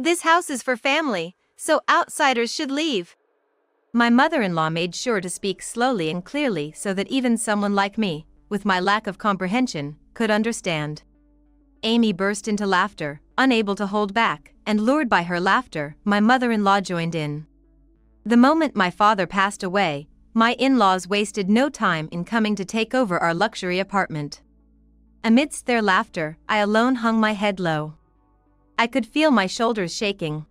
This house is for family, so outsiders should leave. My mother-in-law made sure to speak slowly and clearly so that even someone like me, with my lack of comprehension, could understand. Amy burst into laughter, unable to hold back, and lured by her laughter, my mother-in-law joined in. The moment my father passed away, my in-laws wasted no time in coming to take over our luxury apartment. Amidst their laughter, I alone hung my head low. I could feel my shoulders shaking.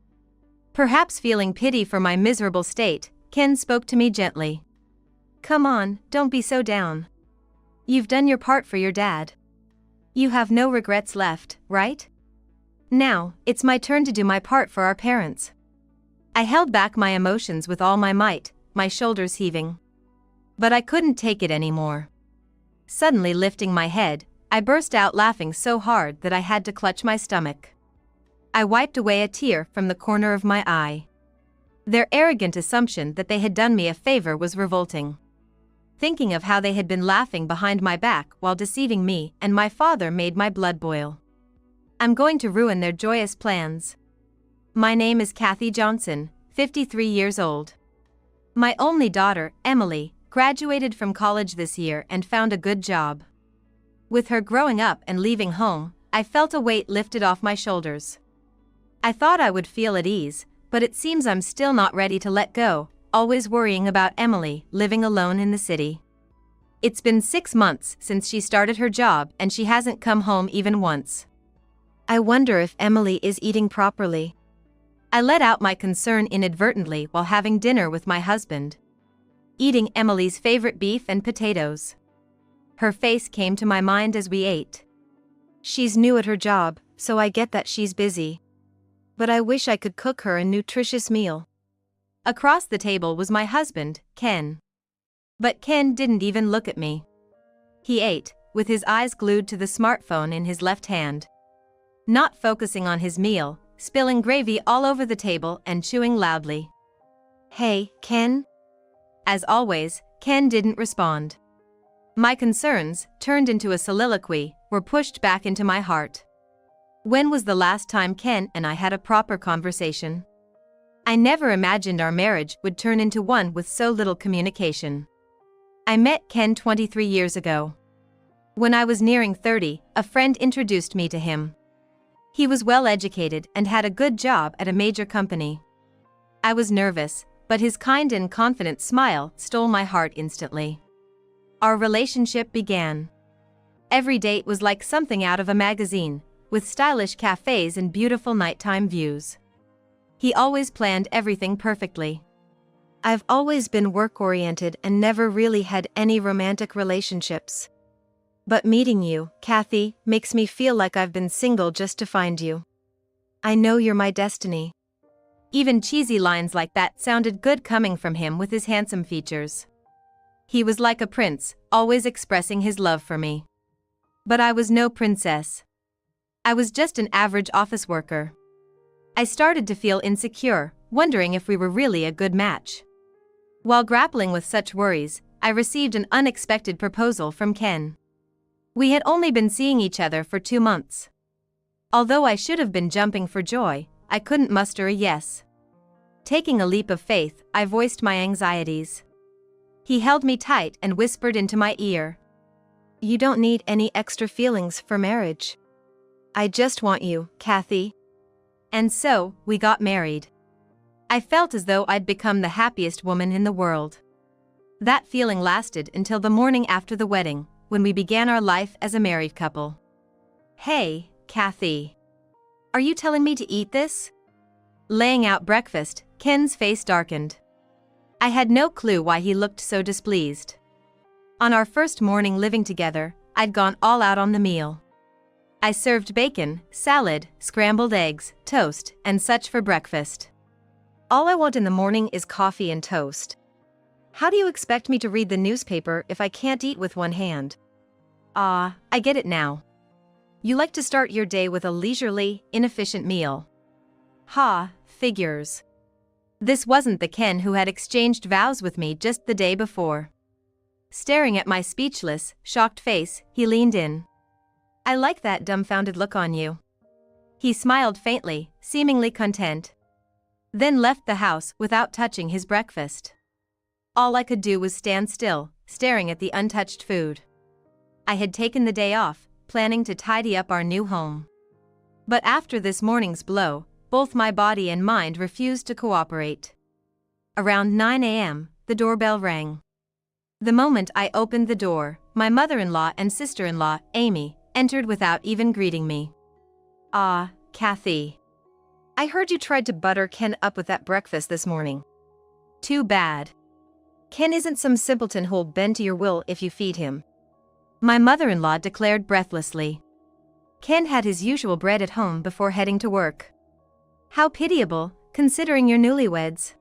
Perhaps feeling pity for my miserable state, Ken spoke to me gently. "Come on, don't be so down. You've done your part for your dad. You have no regrets left, right? Now, it's my turn to do my part for our parents." I held back my emotions with all my might, my shoulders heaving. But I couldn't take it anymore. Suddenly lifting my head, I burst out laughing so hard that I had to clutch my stomach. I wiped away a tear from the corner of my eye. Their arrogant assumption that they had done me a favor was revolting. Thinking of how they had been laughing behind my back while deceiving me and my father made my blood boil. I'm going to ruin their joyous plans. My name is Kathy Johnson, 53 years old. My only daughter, Emily, graduated from college this year and found a good job. With her growing up and leaving home, I felt a weight lifted off my shoulders. I thought I would feel at ease, but it seems I'm still not ready to let go, always worrying about Emily living alone in the city. It's been 6 months since she started her job and she hasn't come home even once. I wonder if Emily is eating properly. I let out my concern inadvertently while having dinner with my husband. Eating Emily's favorite beef and potatoes. Her face came to my mind as we ate. She's new at her job, so I get that she's busy. But I wish I could cook her a nutritious meal. Across the table was my husband, Ken. But Ken didn't even look at me. He ate, with his eyes glued to the smartphone in his left hand. Not focusing on his meal, spilling gravy all over the table and chewing loudly. "Hey, Ken?" As always, Ken didn't respond. My concerns, turned into a soliloquy, were pushed back into my heart. When was the last time Ken and I had a proper conversation? I never imagined our marriage would turn into one with so little communication. I met Ken 23 years ago. When I was nearing 30, a friend introduced me to him. He was well educated and had a good job at a major company. I was nervous, but his kind and confident smile stole my heart instantly. Our relationship began. Every date was like something out of a magazine, with stylish cafes and beautiful nighttime views. He always planned everything perfectly. I've always been work-oriented and never really had any romantic relationships. But meeting you, Kathy, makes me feel like I've been single just to find you. I know you're my destiny. Even cheesy lines like that sounded good coming from him with his handsome features. He was like a prince, always expressing his love for me. But I was no princess. I was just an average office worker. I started to feel insecure, wondering if we were really a good match. While grappling with such worries, I received an unexpected proposal from Ken. We had only been seeing each other for 2 months. Although I should have been jumping for joy, I couldn't muster a yes. Taking a leap of faith, I voiced my anxieties. He held me tight and whispered into my ear. "You don't need any extra feelings for marriage. I just want you, Kathy." And so, we got married. I felt as though I'd become the happiest woman in the world. That feeling lasted until the morning after the wedding, when we began our life as a married couple. "Hey, Kathy. Are you telling me to eat this?" Laying out breakfast, Ken's face darkened. I had no clue why he looked so displeased. On our first morning living together, I'd gone all out on the meal. I served bacon, salad, scrambled eggs, toast, and such for breakfast. All I want in the morning is coffee and toast. How do you expect me to read the newspaper if I can't eat with one hand? Ah, I get it now. You like to start your day with a leisurely, inefficient meal. Ha, figures. This wasn't the Ken who had exchanged vows with me just the day before. Staring at my speechless, shocked face, he leaned in. "I like that dumbfounded look on you." He smiled faintly, seemingly content. Then left the house without touching his breakfast. All I could do was stand still, staring at the untouched food. I had taken the day off, planning to tidy up our new home. But after this morning's blow, both my body and mind refused to cooperate. Around 9 a.m., the doorbell rang. The moment I opened the door, my mother-in-law and sister-in-law, Amy, entered without even greeting me. "Ah, Kathy. I heard you tried to butter Ken up with that breakfast this morning. Too bad. Ken isn't some simpleton who'll bend to your will if you feed him," my mother-in-law declared breathlessly. Ken had his usual bread at home before heading to work. How pitiable, considering you're newlyweds.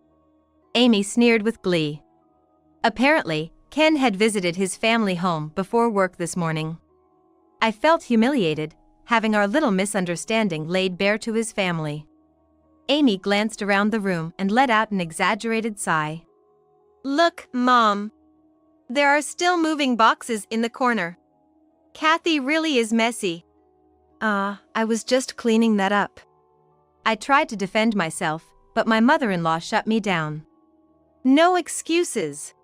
Amy sneered with glee. Apparently, Ken had visited his family home before work this morning. I felt humiliated, having our little misunderstanding laid bare to his family. Amy glanced around the room and let out an exaggerated sigh. "Look, Mom. There are still moving boxes in the corner. Kathy really is messy." I was just cleaning that up." I tried to defend myself, but my mother-in-law shut me down. "No excuses.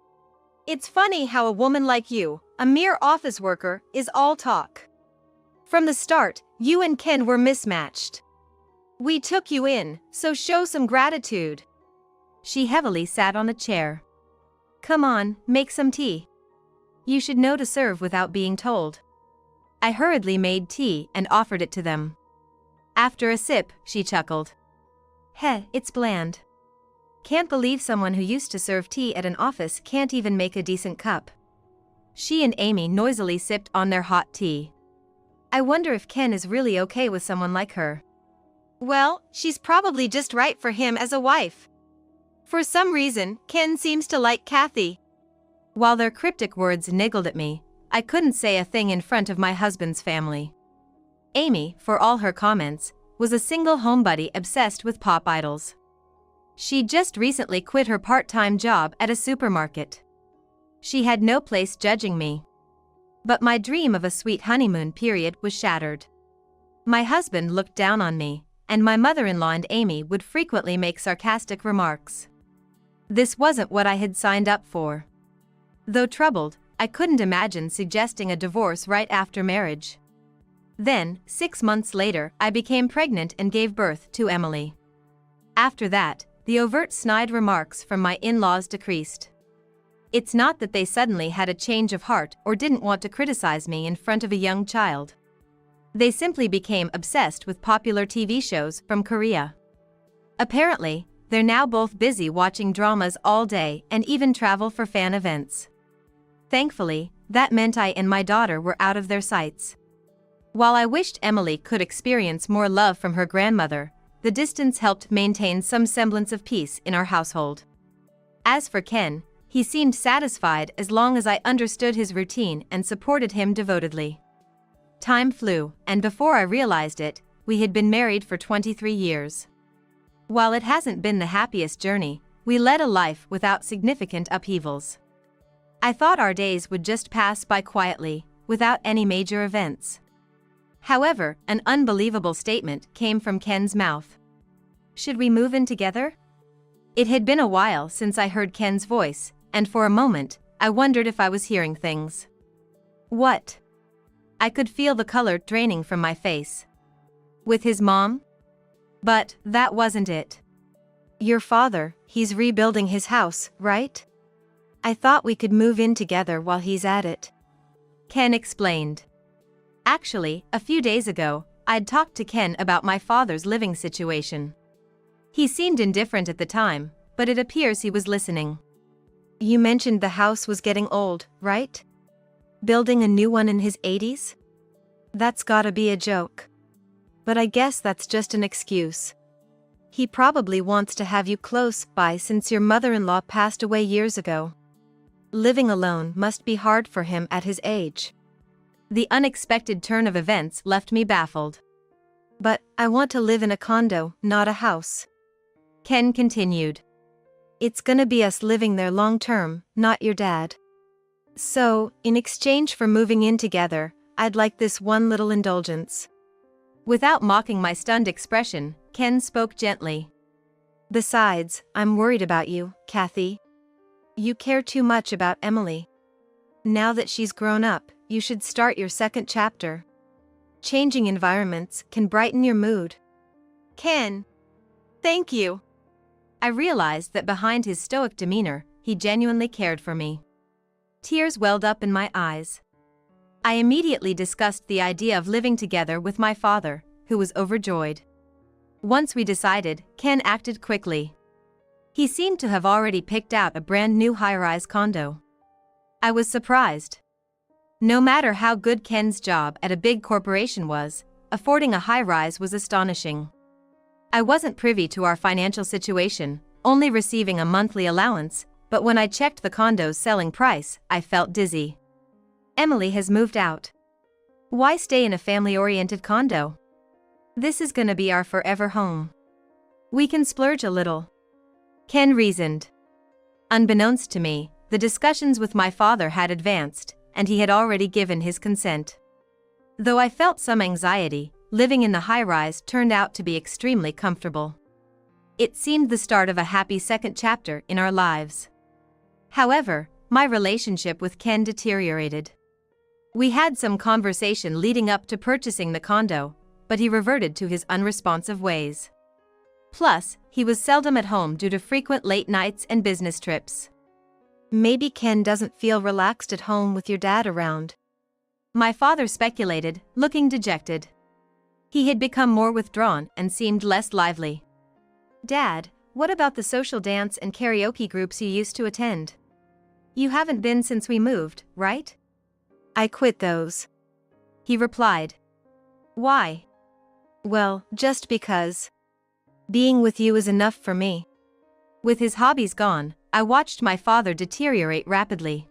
It's funny how a woman like you, a mere office worker, is all talk. From the start, you and Ken were mismatched. We took you in, so show some gratitude." She heavily sat on a chair. "Come on, make some tea. You should know to serve without being told." I hurriedly made tea and offered it to them. After a sip, she chuckled. "Heh, it's bland. Can't believe someone who used to serve tea at an office can't even make a decent cup." She and Amy noisily sipped on their hot tea. I wonder if Ken is really okay with someone like her. Well, she's probably just right for him as a wife. For some reason, Ken seems to like Kathy. While their cryptic words niggled at me, I couldn't say a thing in front of my husband's family. Amy, for all her comments, was a single homebody obsessed with pop idols. She'd just recently quit her part-time job at a supermarket. She had no place judging me. But my dream of a sweet honeymoon period was shattered. My husband looked down on me, and my mother-in-law and Amy would frequently make sarcastic remarks. This wasn't what I had signed up for. Though troubled, I couldn't imagine suggesting a divorce right after marriage. Then, 6 months later, I became pregnant and gave birth to Emily. After that, the overt snide remarks from my in-laws decreased. It's not that they suddenly had a change of heart or didn't want to criticize me in front of a young child. They simply became obsessed with popular TV shows from Korea. Apparently, they're now both busy watching dramas all day and even travel for fan events. Thankfully, that meant I and my daughter were out of their sights. While I wished Emily could experience more love from her grandmother, the distance helped maintain some semblance of peace in our household. As for Ken, he seemed satisfied as long as I understood his routine and supported him devotedly. Time flew, and before I realized it, we had been married for 23 years. While it hasn't been the happiest journey, we led a life without significant upheavals. I thought our days would just pass by quietly, without any major events. However, an unbelievable statement came from Ken's mouth. "Should we move in together?" It had been a while since I heard Ken's voice, and for a moment, I wondered if I was hearing things. What? I could feel the color draining from my face. With his mom? But that wasn't it. "Your father, he's rebuilding his house, right? I thought we could move in together while he's at it," Ken explained. Actually, a few days ago, I'd talked to Ken about my father's living situation. He seemed indifferent at the time, but it appears he was listening. "You mentioned the house was getting old, right? Building a new one in his 80s? That's gotta be a joke. But I guess that's just an excuse. He probably wants to have you close by since your mother-in-law passed away years ago. Living alone must be hard for him at his age." The unexpected turn of events left me baffled. "But I want to live in a condo, not a house," Ken continued. "It's gonna be us living there long term, not your dad. So, in exchange for moving in together, I'd like this one little indulgence." Without mocking my stunned expression, Ken spoke gently. Besides, I'm worried about you, Kathy. You care too much about Emily. Now that she's grown up, you should start your second chapter. Changing environments can brighten your mood. Ken. Thank you. I realized that behind his stoic demeanor, he genuinely cared for me. Tears welled up in my eyes. I immediately discussed the idea of living together with my father, who was overjoyed. Once we decided, Ken acted quickly. He seemed to have already picked out a brand new high-rise condo. I was surprised. No matter how good Ken's job at a big corporation was, affording a high-rise was astonishing. I wasn't privy to our financial situation, only receiving a monthly allowance, but when I checked the condo's selling price, I felt dizzy. Emily has moved out. Why stay in a family-oriented condo? This is gonna be our forever home. We can splurge a little. Ken reasoned. Unbeknownst to me, the discussions with my father had advanced, and he had already given his consent. Though I felt some anxiety, living in the high-rise turned out to be extremely comfortable. It seemed the start of a happy second chapter in our lives. However, my relationship with Ken deteriorated. We had some conversation leading up to purchasing the condo, but he reverted to his unresponsive ways. Plus, he was seldom at home due to frequent late nights and business trips. Maybe Ken doesn't feel relaxed at home with your dad around. My father speculated, looking dejected. He had become more withdrawn and seemed less lively. Dad, what about the social dance and karaoke groups you used to attend? You haven't been since we moved, right? I quit those. He replied. Why? Well, just because. Being with you is enough for me. With his hobbies gone, I watched my father deteriorate rapidly.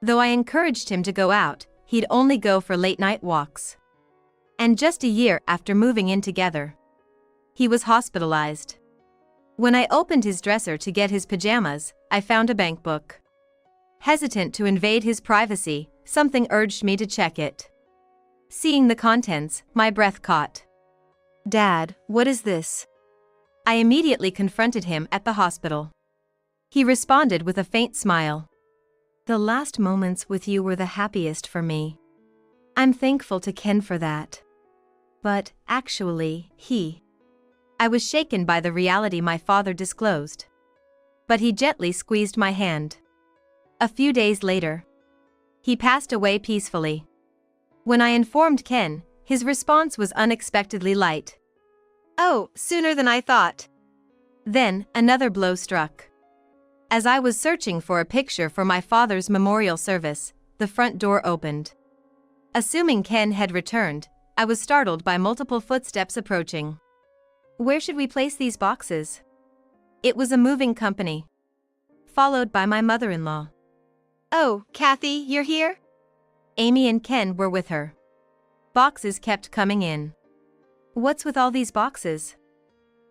Though I encouraged him to go out, he'd only go for late-night walks. And just a year after moving in together, he was hospitalized. When I opened his dresser to get his pajamas, I found a bank book. Hesitant to invade his privacy, something urged me to check it. Seeing the contents, my breath caught. Dad, what is this? I immediately confronted him at the hospital. He responded with a faint smile. The last moments with you were the happiest for me. I'm thankful to Ken for that. But, actually, I was shaken by the reality my father disclosed. But he gently squeezed my hand. A few days later, he passed away peacefully. When I informed Ken, his response was unexpectedly light. Oh, sooner than I thought. Then, another blow struck. As I was searching for a picture for my father's memorial service, the front door opened. Assuming Ken had returned, I was startled by multiple footsteps approaching. Where should we place these boxes? It was a moving company. Followed by my mother-in-law. Oh, Kathy, you're here? Amy and Ken were with her. Boxes kept coming in. What's with all these boxes?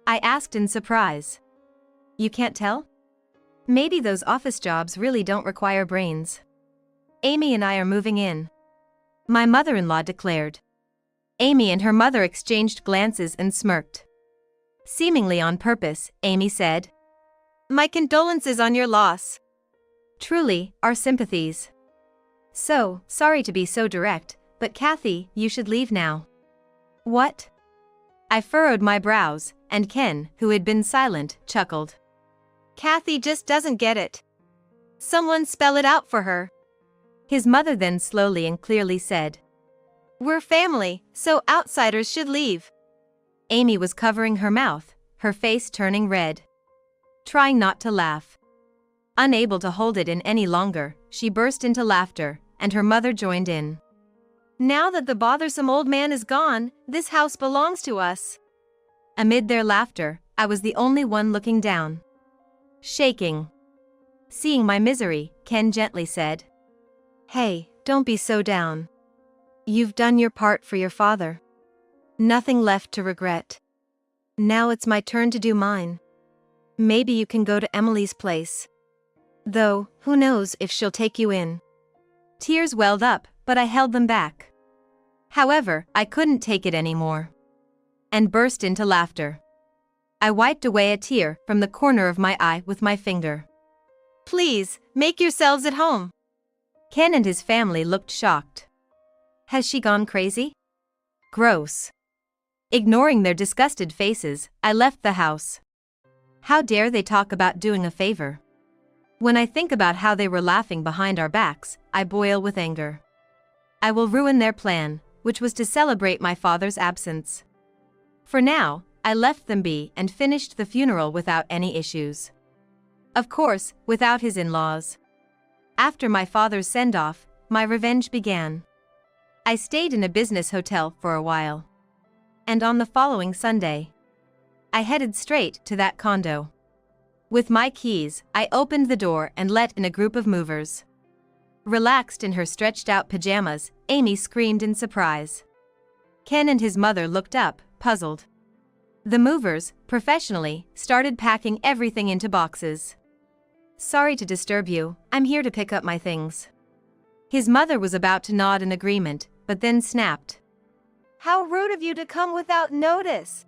I asked in surprise. You can't tell? Maybe those office jobs really don't require brains. Amy and I are moving in, my mother-in-law declared. Amy and her mother exchanged glances and smirked. Seemingly on purpose, Amy said, My condolences on your loss. Truly, our sympathies. So, sorry to be so direct, but Kathy, you should leave now. What? I furrowed my brows, and Ken, who had been silent, chuckled. Kathy just doesn't get it. Someone spell it out for her. His mother then slowly and clearly said, We're family, so outsiders should leave. Amy was covering her mouth, her face turning red. Trying not to laugh. Unable to hold it in any longer, she burst into laughter, and her mother joined in. Now that the bothersome old man is gone, this house belongs to us. Amid their laughter, I was the only one looking down. Shaking. Seeing my misery, Ken gently said, Hey, don't be so down. You've done your part for your father. Nothing left to regret. Now it's my turn to do mine. Maybe you can go to Emily's place. Though, who knows if she'll take you in. Tears welled up, but I held them back. However, I couldn't take it anymore. and burst into laughter. I wiped away a tear from the corner of my eye with my finger. Please, make yourselves at home. Ken and his family looked shocked. Has she gone crazy? Gross. Ignoring their disgusted faces, I left the house. How dare they talk about doing a favor? When I think about how they were laughing behind our backs, I boil with anger. I will ruin their plan, which was to celebrate my father's absence. For now, I left them be and finished the funeral without any issues. Of course, without his in-laws. After my father's send-off, my revenge began. I stayed in a business hotel for a while. And on the following Sunday, I headed straight to that condo. With my keys, I opened the door and let in a group of movers. Relaxed in her stretched-out pajamas, Amy screamed in surprise. Ken and his mother looked up, puzzled. The movers, professionally, started packing everything into boxes. Sorry to disturb you, I'm here to pick up my things. His mother was about to nod in agreement, but then snapped. How rude of you to come without notice.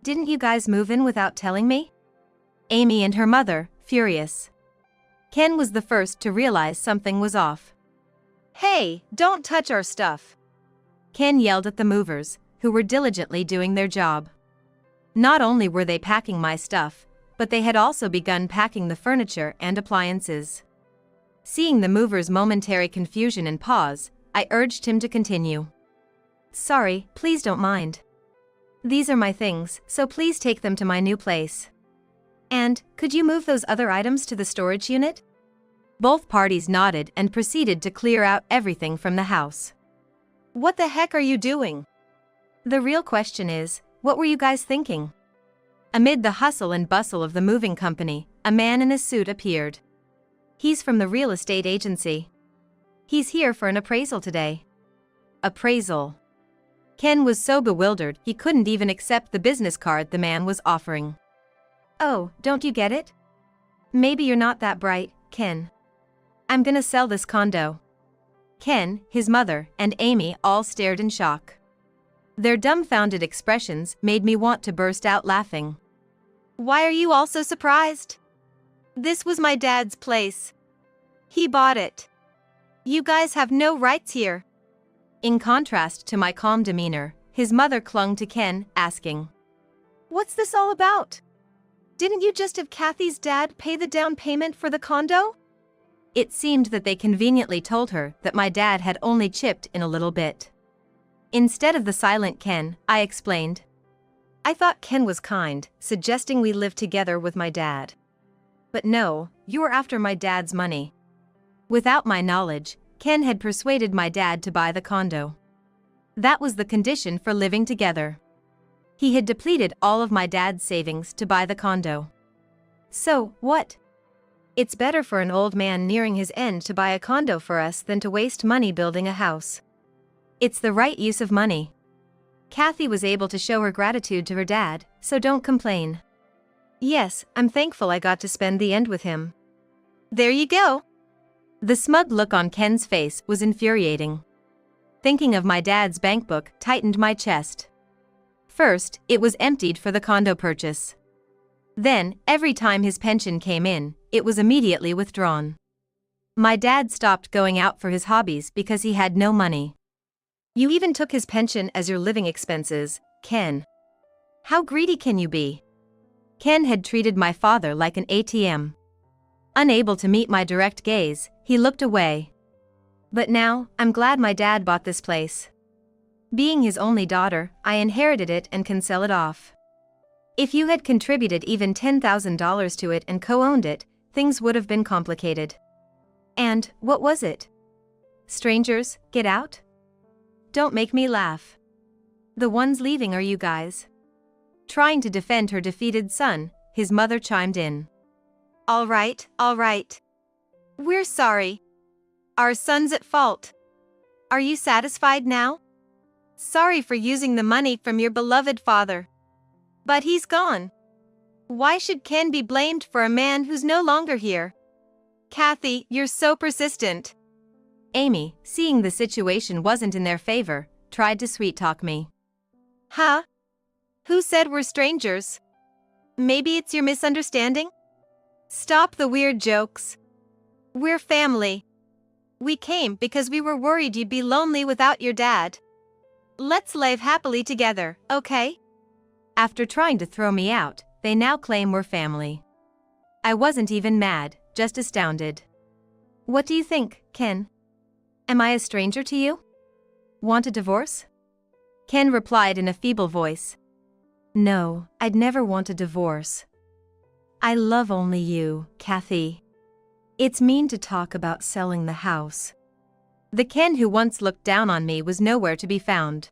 Didn't you guys move in without telling me? Amy and her mother, furious. Ken was the first to realize something was off. Hey, don't touch our stuff. Ken yelled at the movers, who were diligently doing their job. Not only were they packing my stuff, but they had also begun packing the furniture and appliances. Seeing the movers' momentary confusion and pause, I urged him to continue. Sorry, please don't mind. These are my things, so please take them to my new place. And, could you move those other items to the storage unit? Both parties nodded and proceeded to clear out everything from the house. What the heck are you doing? The real question is, what were you guys thinking? Amid the hustle and bustle of the moving company, a man in a suit appeared. He's from the real estate agency. He's here for an appraisal today. Appraisal. Ken was so bewildered he couldn't even accept the business card the man was offering. Oh, don't you get it? Maybe you're not that bright, Ken. I'm gonna sell this condo. Ken, his mother, and Amy all stared in shock. Their dumbfounded expressions made me want to burst out laughing. Why are you all so surprised? This was my dad's place. He bought it. You guys have no rights here. In contrast to my calm demeanor, his mother clung to Ken, asking, What's this all about? Didn't you just have Kathy's dad pay the down payment for the condo? It seemed that they conveniently told her that my dad had only chipped in a little bit. Instead of the silent Ken, I explained. I thought Ken was kind, suggesting we live together with my dad. But no, you were after my dad's money. Without my knowledge, Ken had persuaded my dad to buy the condo. That was the condition for living together. He had depleted all of my dad's savings to buy the condo. So, what? It's better for an old man nearing his end to buy a condo for us than to waste money building a house. It's the right use of money. Kathy was able to show her gratitude to her dad, so don't complain. Yes, I'm thankful I got to spend the end with him. There you go. The smug look on Ken's face was infuriating. Thinking of my dad's bankbook tightened my chest. First, it was emptied for the condo purchase. Then, every time his pension came in, it was immediately withdrawn. My dad stopped going out for his hobbies because he had no money. You even took his pension as your living expenses, Ken. How greedy can you be? Ken had treated my father like an ATM. Unable to meet my direct gaze, he looked away. But now, I'm glad my dad bought this place. Being his only daughter, I inherited it and can sell it off. If you had contributed even $10,000 to it and co-owned it, things would have been complicated. And, what was it? Strangers, get out? Don't make me laugh. The ones leaving are you guys. Trying to defend her defeated son, his mother chimed in. All right. We're sorry. Our son's at fault. Are you satisfied now? Sorry for using the money from your beloved father. But he's gone. Why should Ken be blamed for a man who's no longer here? Kathy, you're so persistent. Amy, seeing the situation wasn't in their favor, tried to sweet-talk me. Huh? Who said we're strangers? Maybe it's your misunderstanding? Stop the weird jokes. We're family. We came because we were worried you'd be lonely without your dad. Let's live happily together, okay? After trying to throw me out, they now claim we're family. I wasn't even mad, just astounded. What do you think, Ken? Am I a stranger to you? Want a divorce? Ken replied in a feeble voice. No, I'd never want a divorce. I love only you, Kathy. It's mean to talk about selling the house. The Ken who once looked down on me was nowhere to be found.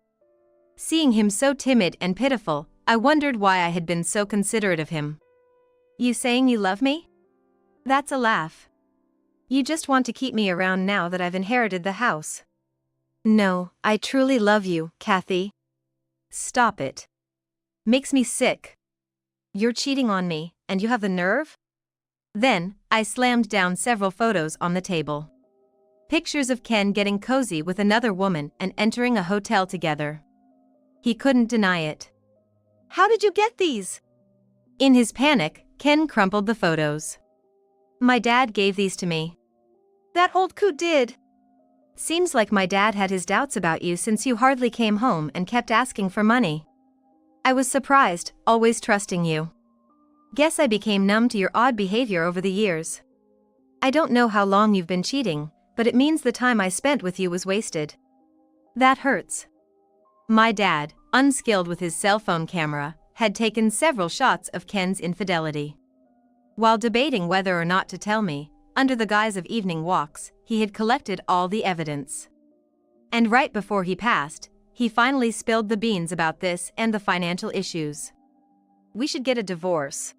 Seeing him so timid and pitiful, I wondered why I had been so considerate of him. You saying you love me? That's a laugh. You just want to keep me around now that I've inherited the house. No, I truly love you, Kathy. Stop it. Makes me sick. You're cheating on me, and you have the nerve? Then, I slammed down several photos on the table. Pictures of Ken getting cozy with another woman and entering a hotel together. He couldn't deny it. How did you get these? In his panic, Ken crumpled the photos. My dad gave these to me. That old coot did. Seems like my dad had his doubts about you since you hardly came home and kept asking for money. I was surprised, always trusting you. Guess I became numb to your odd behavior over the years. I don't know how long you've been cheating, but it means the time I spent with you was wasted. That hurts. My dad, unskilled with his cell phone camera, had taken several shots of Ken's infidelity. While debating whether or not to tell me, under the guise of evening walks, he had collected all the evidence. And right before he passed, he finally spilled the beans about this and the financial issues. We should get a divorce.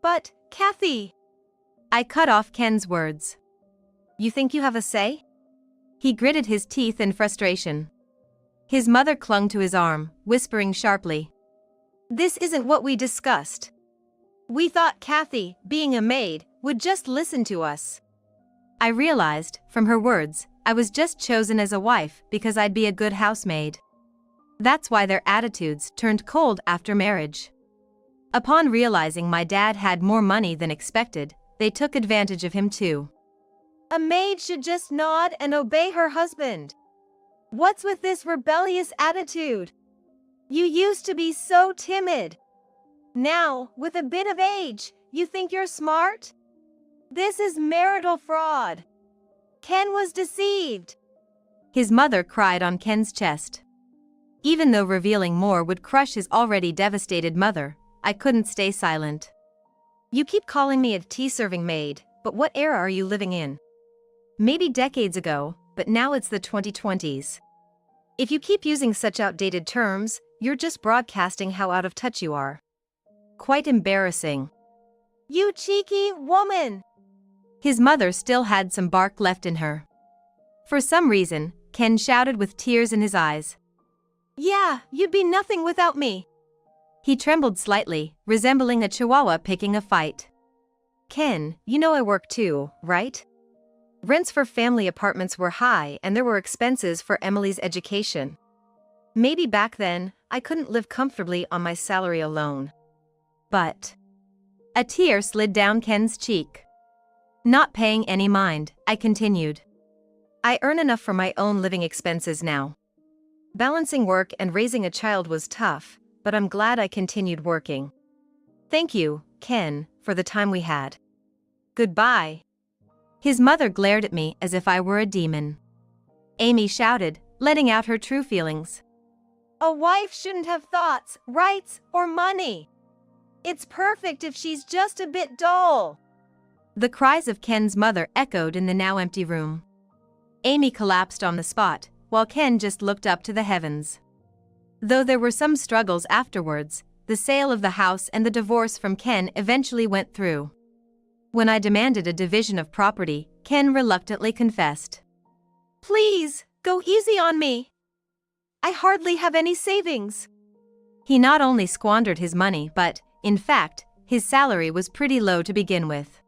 But, Kathy! I cut off Ken's words. You think you have a say? He gritted his teeth in frustration. His mother clung to his arm, whispering sharply. This isn't what we discussed. We thought Kathy, being a maid, would just listen to us. I realized, from her words, I was just chosen as a wife because I'd be a good housemaid. That's why their attitudes turned cold after marriage. Upon realizing my dad had more money than expected, they took advantage of him too. A maid should just nod and obey her husband. What's with this rebellious attitude? You used to be so timid. Now, with a bit of age, you think you're smart? This is marital fraud. Ken was deceived. His mother cried on Ken's chest. Even though revealing more would crush his already devastated mother, I couldn't stay silent. You keep calling me a tea-serving maid, but what era are you living in? Maybe decades ago, but now it's the 2020s. If you keep using such outdated terms, you're just broadcasting how out of touch you are. Quite embarrassing. You cheeky woman! His mother still had some bark left in her. For some reason, Ken shouted with tears in his eyes. Yeah, you'd be nothing without me. He trembled slightly, resembling a chihuahua picking a fight. Ken, you know I work too, right? Rents for family apartments were high and there were expenses for Emily's education. Maybe back then, I couldn't live comfortably on my salary alone. But a tear slid down Ken's cheek. Not paying any mind, I continued. I earn enough for my own living expenses now. Balancing work and raising a child was tough, but I'm glad I continued working. Thank you, Ken, for the time we had. Goodbye. His mother glared at me as if I were a demon. Amy shouted, letting out her true feelings. A wife shouldn't have thoughts, rights, or money. It's perfect if she's just a bit dull. The cries of Ken's mother echoed in the now empty room. Amy collapsed on the spot, while Ken just looked up to the heavens. Though there were some struggles afterwards, the sale of the house and the divorce from Ken eventually went through. When I demanded a division of property, Ken reluctantly confessed. Please, go easy on me. I hardly have any savings. He not only squandered his money but, in fact, his salary was pretty low to begin with.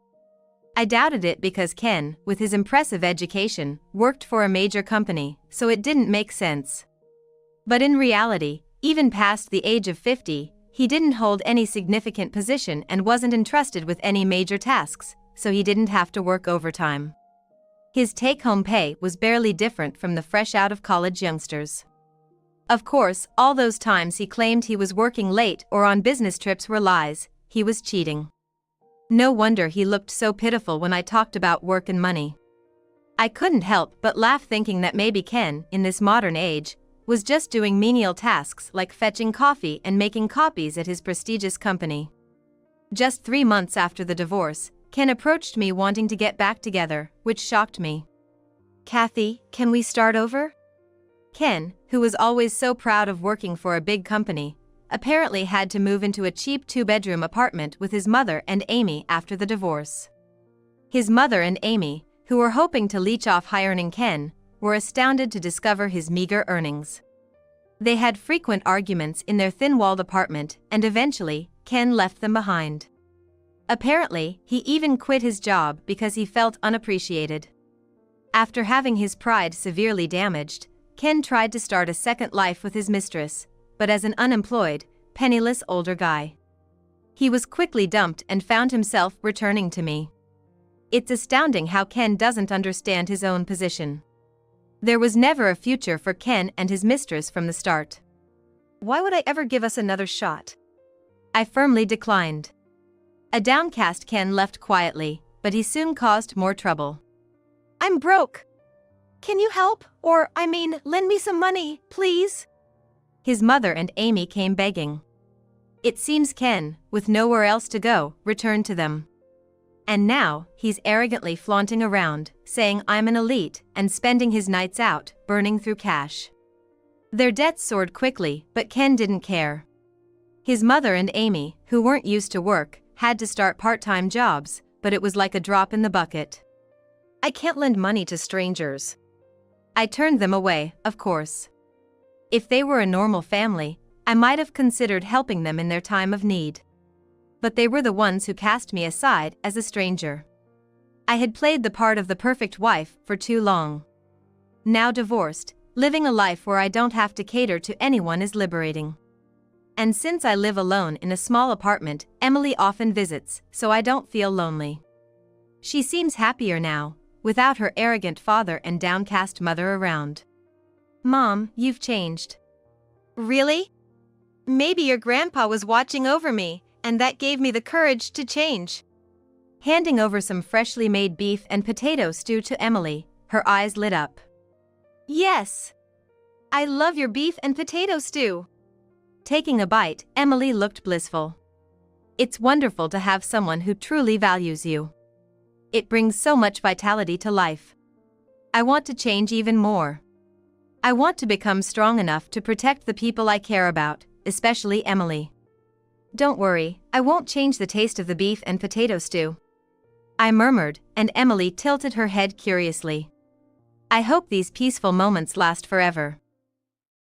I doubted it because Ken, with his impressive education, worked for a major company, so it didn't make sense. But in reality, Even past the age of 50, he didn't hold any significant position and wasn't entrusted with any major tasks, so he didn't have to work overtime. His take-home pay was barely different from the fresh-out-of-college youngsters. Of course, all those times he claimed he was working late or on business trips were lies. He was cheating. No wonder he looked so pitiful when I talked about work and money. I couldn't help but laugh, thinking that maybe Ken, in this modern age, was just doing menial tasks like fetching coffee and making copies at his prestigious company. Just 3 months after the divorce, Ken approached me wanting to get back together, which shocked me. Kathy, can we start over? Ken, who was always so proud of working for a big company, apparently had to move into a cheap 2-bedroom apartment with his mother and Amy after the divorce. His mother and Amy, who were hoping to leech off high-earning Ken, were astounded to discover his meager earnings. They had frequent arguments in their thin-walled apartment, and eventually, Ken left them behind. Apparently, he even quit his job because he felt unappreciated. After having his pride severely damaged, Ken tried to start a second life with his mistress, but as an unemployed, penniless older guy. He was quickly dumped and found himself returning to me. It's astounding how Ken doesn't understand his own position. There was never a future for Ken and his mistress from the start. Why would I ever give us another shot? I firmly declined. A downcast Ken left quietly, but he soon caused more trouble. I'm broke. Can you help? Or, lend me some money, please? His mother and Amy came begging. It seems Ken, with nowhere else to go, returned to them. And now, he's arrogantly flaunting around, saying I'm an elite, and spending his nights out, burning through cash. Their debts soared quickly, but Ken didn't care. His mother and Amy, who weren't used to work, had to start part-time jobs, but it was like a drop in the bucket. I can't lend money to strangers. I turned them away, of course. If they were a normal family, I might have considered helping them in their time of need. But they were the ones who cast me aside as a stranger. I had played the part of the perfect wife for too long. Now divorced, living a life where I don't have to cater to anyone is liberating. And since I live alone in a small apartment, Emily often visits, so I don't feel lonely. She seems happier now, without her arrogant father and downcast mother around. Mom, you've changed. Really? Maybe your grandpa was watching over me, and that gave me the courage to change. Handing over some freshly made beef and potato stew to Emily, her eyes lit up. Yes! I love your beef and potato stew. Taking a bite, Emily looked blissful. It's wonderful to have someone who truly values you. It brings so much vitality to life. I want to change even more. I want to become strong enough to protect the people I care about, especially Emily. Don't worry, I won't change the taste of the beef and potato stew. I murmured, and Emily tilted her head curiously. I hope these peaceful moments last forever.